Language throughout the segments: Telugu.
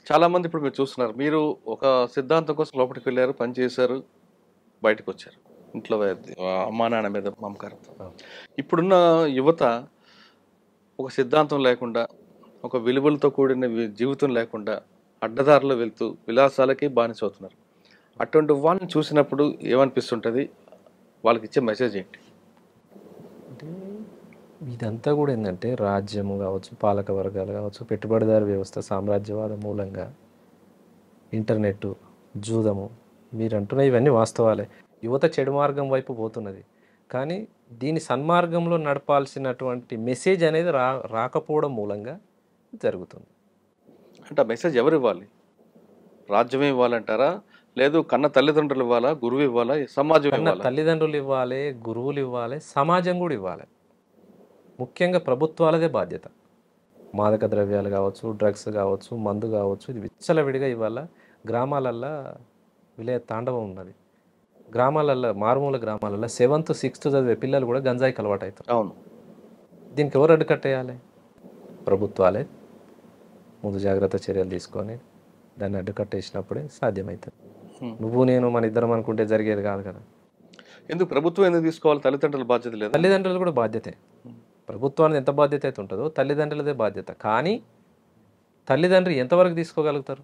చాలామంది ఇప్పుడు మీరు చూస్తున్నారు. మీరు ఒక సిద్ధాంతం కోసం లోపలికి వెళ్లారు, పని చేశారు, బయటకొచ్చారు. ఇంట్లో అమ్మా, నాన్న మీద మమకారంతో. అవును. ఇప్పుడున్న యువత ఒక సిద్ధాంతం లేకుండా, ఒక విలువలతో కూడిన జీవితం లేకుండా అడ్డదారిలో వెళ్తూ విలాసాలకి బానిసవుతున్నారు. అటువంటి వాళ్ళని చూసినప్పుడు ఏమనిపిస్తుంటది? వాళ్ళకిచ్చే మెసేజ్ ఏంటి? అంటే ఇదంతా కూడా ఏంటంటే రాజ్యము కావచ్చు, పాలక వర్గాలు కావచ్చు, పెట్టుబడిదారు వ్యవస్థ, సామ్రాజ్యవాద మూలంగా ఇంటర్నెట్, జూదము మీరు అంటున్న ఇవన్నీ వాస్తవాలే. యువత చెడు మార్గం వైపు పోతున్నది. కానీ దీని సన్మార్గంలో నడపాల్సినటువంటి మెసేజ్ అనేది రాకపోవడం మూలంగా జరుగుతుంది. అంటే ఆ మెసేజ్ ఎవరు ఇవ్వాలి? రాజ్యమే ఇవ్వాలంటారా? లేదు కన్న తల్లిదండ్రులు ఇవ్వాలా? గురువు ఇవ్వాలా? సమాజం కన్నా ఇవ్వాలా? తల్లిదండ్రులు ఇవ్వాలి, గురువులు ఇవ్వాలి, సమాజం కూడా ఇవ్వాలి. ముఖ్యంగా ప్రభుత్వాలదే బాధ్యత. మాదక ద్రవ్యాలు కావచ్చు, డ్రగ్స్ కావచ్చు, మందు కావచ్చు, ఇది విచ్చలవిడిగా ఇవాళ గ్రామాలల్లో విలయ తాండవం ఉన్నది. గ్రామాలల్లో, మారుమూల గ్రామాలల్లో 7th 6th చదివే పిల్లలు కూడా గంజాయికి అలవాటు అవుతారు. అవును. దీనికి ఎవరు అడ్డుకట్టేయాలి? ప్రభుత్వాలే ముందు జాగ్రత్త చర్యలు తీసుకొని దాన్ని అడ్డుకట్టేసినప్పుడే సాధ్యమవుతుంది. నువ్వు నేను మన ఇద్దరం అనుకుంటే జరిగేది కాదు కదా. ఎందుకు ప్రభుత్వం ఎందుకు తీసుకోవాలి? తల్లిదండ్రుల బాధ్యత లేదా? తల్లిదండ్రులు కూడా బాధ్యతే. ప్రభుత్వానికి ఎంత బాధ్యత అయితే ఉంటుందో తల్లిదండ్రులదే బాధ్యత. కానీ తల్లిదండ్రులు ఎంతవరకు తీసుకోగలుగుతారు?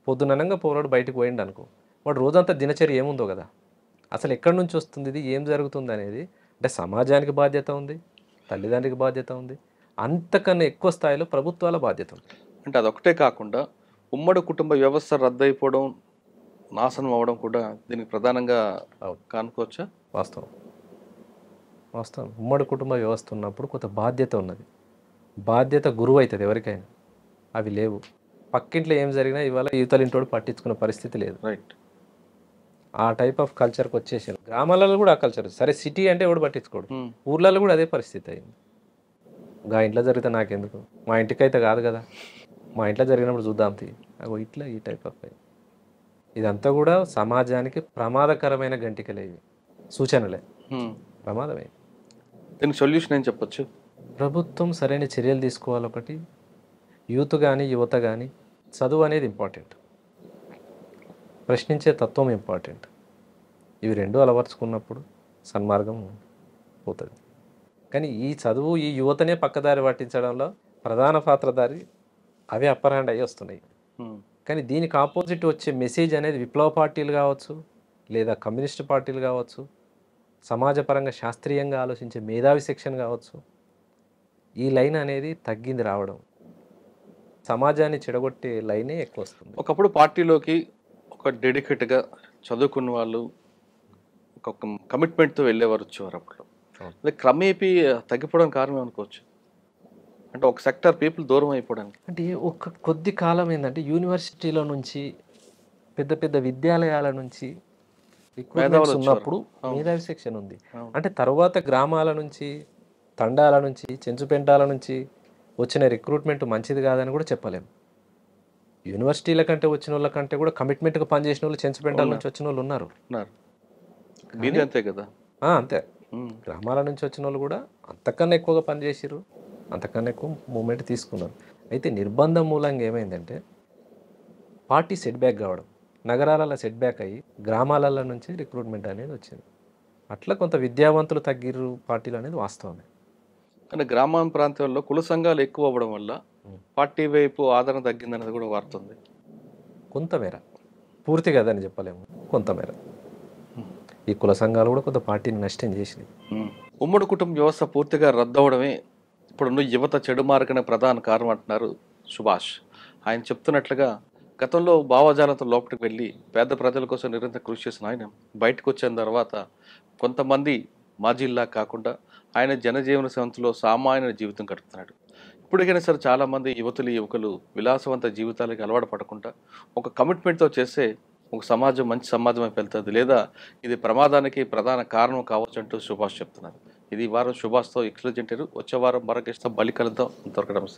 పొద్దుననంగా పోరాడు బయటకు పోయిండు అనుకో, వాడు రోజంతా దినచర్య ఏముందో కదా. అసలు ఎక్కడి నుంచి వస్తుంది ఇది, ఏం జరుగుతుంది అనేది అంటే సమాజానికి బాధ్యత ఉంది, తల్లిదండ్రికి బాధ్యత ఉంది, అంతకన్నా ఎక్కువ స్థాయిలో ప్రభుత్వాల బాధ్యత ఉంది. అంటే అదొకటే కాకుండా ఉమ్మడి కుటుంబ వ్యవస్థ రద్దయిపోవడం, నాశనం అవ్వడం కూడా దీనికి ప్రధానంగా కానుకోవచ్చా? వాస్తవం. వాస్తవం. ఉమ్మడి కుటుంబ వ్యవస్థ ఉన్నప్పుడు కొంత బాధ్యత ఉన్నది. బాధ్యత గురువు అవుతుంది ఎవరికైనా. అవి లేవు. పక్కింట్లో ఏం జరిగినా ఇవాళ యువతలింటోడు పట్టించుకున్న పరిస్థితి లేదు. రైట్. ఆ టైప్ ఆఫ్ కల్చర్కి వచ్చేసారు. గ్రామాలలో కూడా ఆ కల్చర్. సరే సిటీ అంటే ఎవడు పట్టించుకోడు. ఊర్లలో కూడా అదే పరిస్థితి అయింది. గా ఇంట్లో జరిగితే నాకెందుకు, మా ఇంటికైతే కాదు కదా, మా ఇంట్లో జరిగినప్పుడు చూద్దాం తీ అగో ఇట్లా ఈ టైప్ ఆఫ్. ఇదంతా కూడా సమాజానికి ప్రమాదకరమైన గంటికలే, ఇవి సూచనలే, ప్రమాదమే. దీనికి సొల్యూషన్ ఏం చెప్పొచ్చు? ప్రభుత్వం సరైన చర్యలు తీసుకోవాలి. ఒకటి, యూత్ కానీ యువత కానీ చదువు అనేది ఇంపార్టెంట్, ప్రశ్నించే తత్వం ఇంపార్టెంట్. ఇవి రెండు అలవర్చుకున్నప్పుడు సన్మార్గం పోతుంది. కానీ ఈ చదువు ఈ యువతనే పక్కదారి పట్టించడంలో ప్రధాన పాత్రధారి అవే అప్పర్ హ్యాండ్ అయ్యి వస్తున్నాయి. కానీ దీనికి ఆపోజిట్ వచ్చే మెసేజ్ అనేది విప్లవ పార్టీలు కావచ్చు, లేదా కమ్యూనిస్ట్ పార్టీలు కావచ్చు, సమాజపరంగా శాస్త్రీయంగా ఆలోచించే మేధావి సెక్షన్ కావచ్చు, ఈ లైన్ అనేది తగ్గింది రావడం. సమాజాన్ని చెడగొట్టే లైనే ఎక్కువ వస్తుంది. ఒకప్పుడు పార్టీలోకి ఒక డెడికేట్గా చదువుకున్న వాళ్ళు ఒక కమిట్మెంట్తో వెళ్ళేవారు, వచ్చేవారు. అప్పుడు అది క్రమేపీ తగ్గిపోవడం కారణం అనుకోవచ్చు. అంటే ఒక సెక్టర్ పీపుల్ దూరం అయిపోవడానికి. అంటే ఒక కొద్ది కాలం ఏంటంటే యూనివర్సిటీల నుంచి, పెద్ద పెద్ద విద్యాలయాల నుంచి రిక్రూట్మెంట్స్ ఉన్నప్పుడు మేధావి సెక్షన్ ఉంది. అంటే తర్వాత గ్రామాల నుంచి, తండాల నుంచి, చెంచుపెంటాల నుంచి వచ్చిన రిక్రూట్మెంట్ మంచిది కాదని కూడా చెప్పలేము. యూనివర్సిటీల కంటే వచ్చిన వాళ్ళ కంటే కూడా కమిట్మెంట్గా పనిచేసిన వాళ్ళు చెంచుపెంటాల నుంచి వచ్చిన వాళ్ళు ఉన్నారు. అంతే కదా. అంతే. గ్రామాల నుంచి వచ్చిన వాళ్ళు కూడా అంతకన్నా ఎక్కువగా పనిచేసారు, అంతకన్నా ఎక్కువ మూమెంట్ తీసుకున్నారు. అయితే నిర్బంధం మూలంగా ఏమైందంటే పార్టీ సెట్ బ్యాక్ కావడం, నగరాలలో సెట్ బ్యాక్ అయ్యి గ్రామాలలో నుంచి రిక్రూట్మెంట్ అనేది వచ్చింది. అట్లా కొంత విద్యావంతులు తగ్గిర్రు పార్టీలు అనేది వాస్తవమే. కానీ గ్రామీణ ప్రాంతాల్లో కుల సంఘాలు ఎక్కువ అవ్వడం వల్ల పార్టీ వైపు ఆదరణ తగ్గిందనేది కూడా వార్తుంది. కొంతమేర, పూర్తిగా అదని చెప్పలేము, కొంతమేర ఈ కుల సంఘాలు కూడా కొంత పార్టీని నష్టం చేసినాయి. ఉమ్మడి కుటుంబ వ్యవస్థ పూర్తిగా రద్దవడమే ఇప్పుడున్న యువత చెడు మార్గనే ప్రధాన కారణం అంటున్నారు సుభాష్. ఆయన చెప్తున్నట్లుగా గతంలో భావజాలంతో లోపలికి వెళ్ళి పేద ప్రజల కోసం నిరంతరం కృషి చేసిన ఆయన బయటకు వచ్చిన తర్వాత కొంతమంది మాజీల్లా కాకుండా ఆయన జనజీవన సంస్థలో సామాన్య జీవితం గడుపుతున్నాడు. ఇప్పటికైనా సరే చాలామంది యువకులు విలాసవంత జీవితాలకి అలవాటు పడకుండా ఒక కమిట్మెంట్తో చేస్తే ఒక సమాజం మంచి సమాజం వైపు వెళ్తుంది, లేదా ఇది ప్రమాదానికి ప్రధాన కారణం కావచ్చు అంటూ సుభాష్ చెప్తున్నారు. ఇది వారం సుభాష్తో ఎక్స్క్లూజివ్ ఇంటర్వ్యూ. వచ్చే వారం మరొక బలి కలుద్దాం. అంతవరకు నమస్తే.